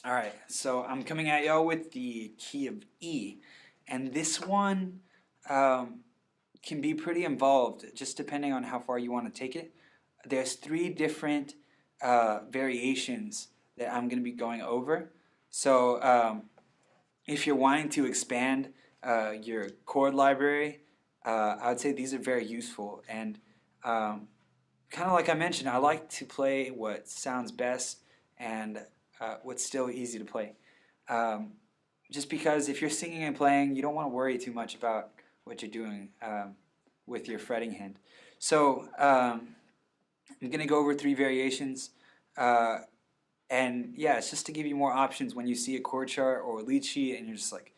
Alright, so I'm coming at y'all with the key of E. And this one can be pretty involved, just depending on how far you want to take it. There's three different variations that I'm going to be going over. So if you're wanting to expand your chord library, I would say these are very useful. And kind of like I mentioned, I like to play what sounds best and what's still easy to play. Um, just because if you're singing and playing, you don't want to worry too much about what you're doing with your fretting hand. So I'm going to go over three variations. And yeah, it's just to give you more options when you see a chord chart or a lead sheet and you're just like,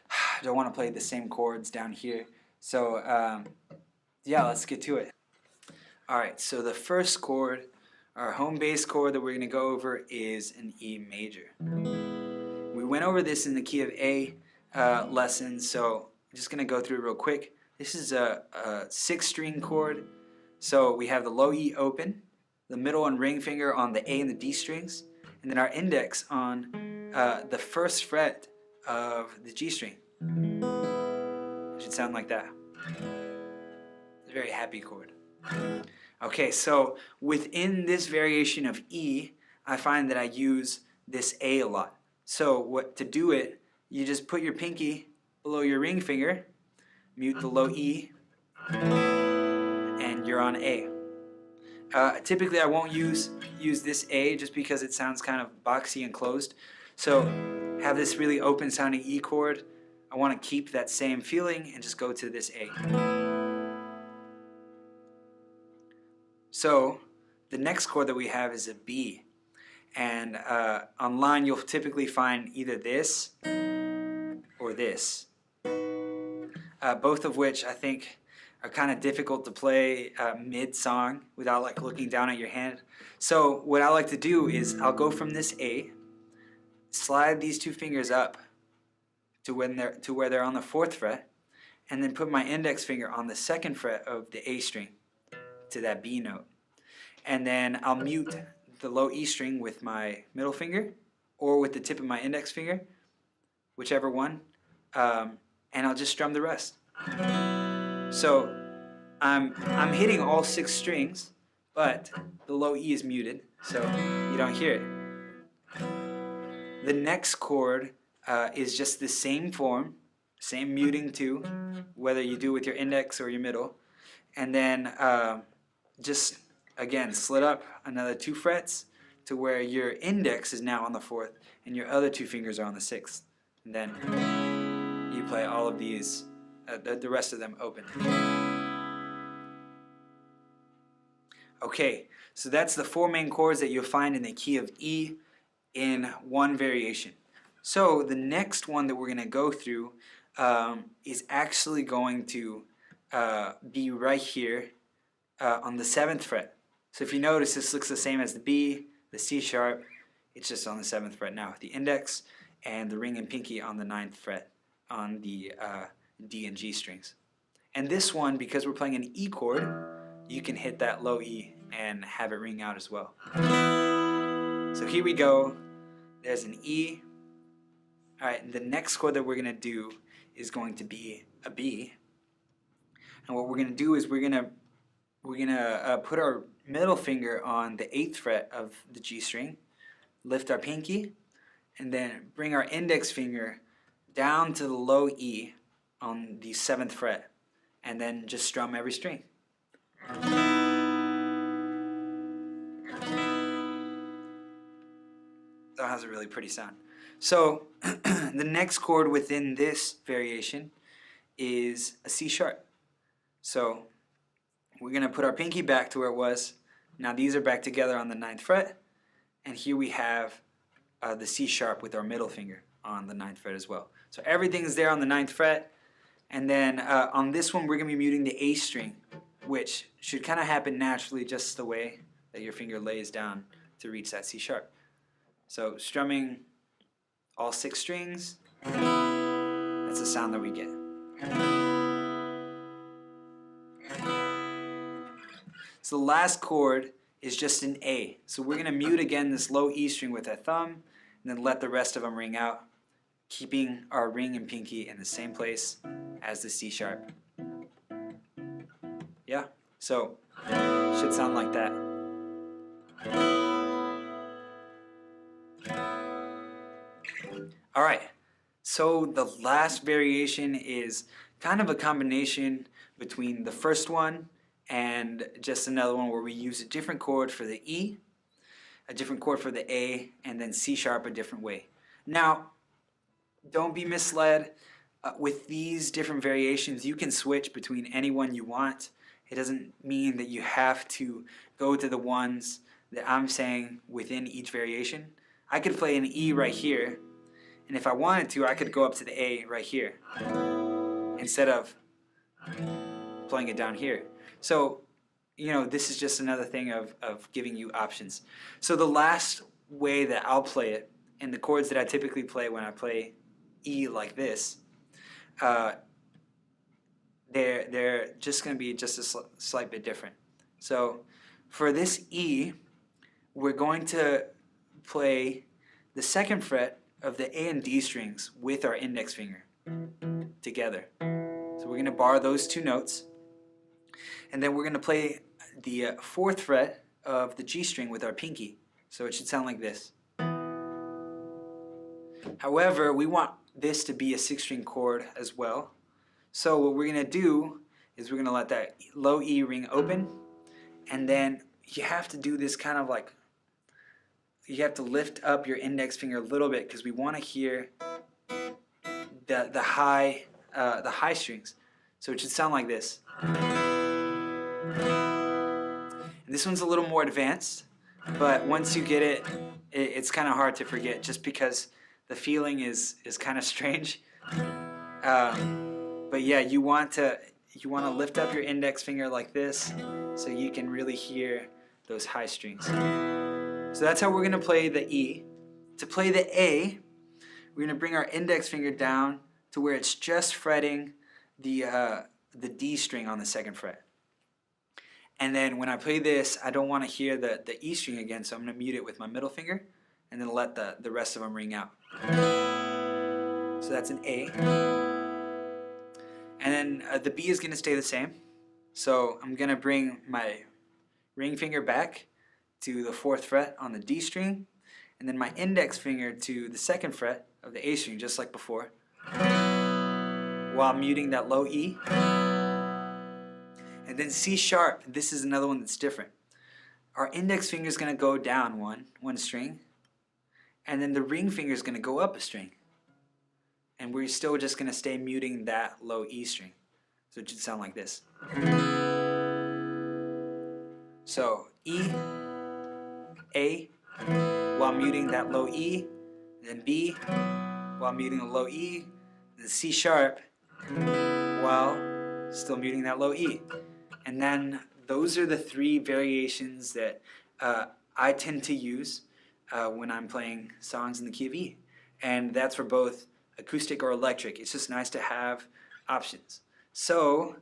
I don't want to play the same chords down here. So yeah, let's get to it. Alright, so the first chord, our home bass chord that we're going to go over is an E major. We went over this in the key of A lesson, so I'm just going to go through it real quick. This is a 6-string chord, so we have the low E open, the middle and ring finger on the A and the D strings, and then our index on the first fret of the G string. It should sound like that. It's a very happy chord. Okay, so within this variation of E, I find that I use this A a lot. So to do it, you just put your pinky below your ring finger, mute the low E, and you're on A. Typically I won't use this A just because it sounds kind of boxy and closed. So have this really open sounding E chord. I want to keep that same feeling and just go to this A. So the next chord that we have is a B. And online you'll typically find either this or this. Both of which I think are kind of difficult to play mid-song without like looking down at your hand. So what I like to do is I'll go from this A, slide these two fingers up to where they're on the 4th fret, and then put my index finger on the 2nd fret of the A string to that B note. And then I'll mute the low E string with my middle finger or with the tip of my index finger, whichever one, and I'll just strum the rest. So I'm hitting all 6 strings, but the low E is muted, so you don't hear it. The next chord is just the same form, same muting too, whether you do with your index or your middle, and then just again slit up another 2 frets to where your index is now on the 4th and your other 2 fingers are on the 6th, and then you play all of these, the rest of them open. Okay, so that's the 4 main chords that you'll find in the key of E in one variation. So the next one that we're going to go through is actually going to be right here on the 7th fret. So if you notice, this looks the same as the B, the C sharp. It's just on the 7th fret now with the index and the ring and pinky on the 9th fret on the D and G strings. And this one, because we're playing an E chord, you can hit that low E and have it ring out as well. So here we go. There's an E. Alright, and the next chord that we're going to do is going to be a B. And what we're going to do is we're going to put our middle finger on the 8th fret of the G string, lift our pinky, and then bring our index finger down to the low E on the 7th fret, and then just strum every string. That has a really pretty sound. So the next chord within this variation is a C sharp. So we're going to put our pinky back to where it was. Now these are back together on the 9th fret, and here we have the C sharp with our middle finger on the 9th fret as well. So everything's there on the 9th fret, and then on this one we're going to be muting the A string, which should kind of happen naturally just the way that your finger lays down to reach that C sharp. So strumming all 6 strings, that's the sound that we get. So the last chord is just an A. So we're going to mute again this low E string with our thumb, and then let the rest of them ring out, keeping our ring and pinky in the same place as the C sharp. Yeah, so should sound like that. All right, so the last variation is kind of a combination between the first one and just another one where we use a different chord for the E, a different chord for the A, and then C sharp a different way. Now, don't be misled. With these different variations, you can switch between any one you want. It doesn't mean that you have to go to the ones that I'm saying within each variation. I could play an E right here, and if I wanted to, I could go up to the A right here instead of playing it down here. So, you know, this is just another thing of giving you options. So the last way that I'll play it, and the chords that I typically play when I play E like this, they're just going to be just a slight bit different. So for this E, we're going to play the second fret of the A and D strings with our index finger together. So we're going to bar those two notes, and then we're going to play the fourth fret of the G string with our pinky. So it should sound like this. However, we want this to be a 6-string chord as well. So what we're going to do is we're going to let that low E ring open, and then you have to do this kind of like, you have to lift up your index finger a little bit because we want to hear the high strings. So it should sound like this. And this one's a little more advanced, but once you get it, it's kind of hard to forget just because the feeling is kind of strange. But yeah, you want to lift up your index finger like this so you can really hear those high strings. So that's how we're going to play the E. To play the A, we're going to bring our index finger down to where it's just fretting the D string on the second fret. And then when I play this, I don't want to hear the E string again, so I'm going to mute it with my middle finger and then let the rest of them ring out. So that's an A. And then the B is going to stay the same. So I'm going to bring my ring finger back to the 4th fret on the D string, and then my index finger to the 2nd fret of the A string, just like before, while muting that low E. And then C sharp, this is another one that's different. Our index finger is going to go down one string, and then the ring finger is going to go up a string. And we're still just going to stay muting that low E string. So it should sound like this. So E, A, while muting that low E, then B, while muting the low E, then C sharp, while still muting that low E. And then those are the 3 variations that I tend to use when I'm playing songs in the key of E. And that's for both acoustic or electric. It's just nice to have options. So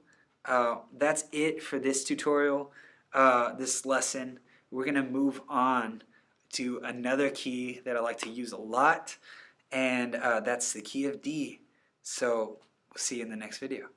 that's it for this tutorial, this lesson. We're going to move on to another key that I like to use a lot, and that's the key of D. So we'll see you in the next video.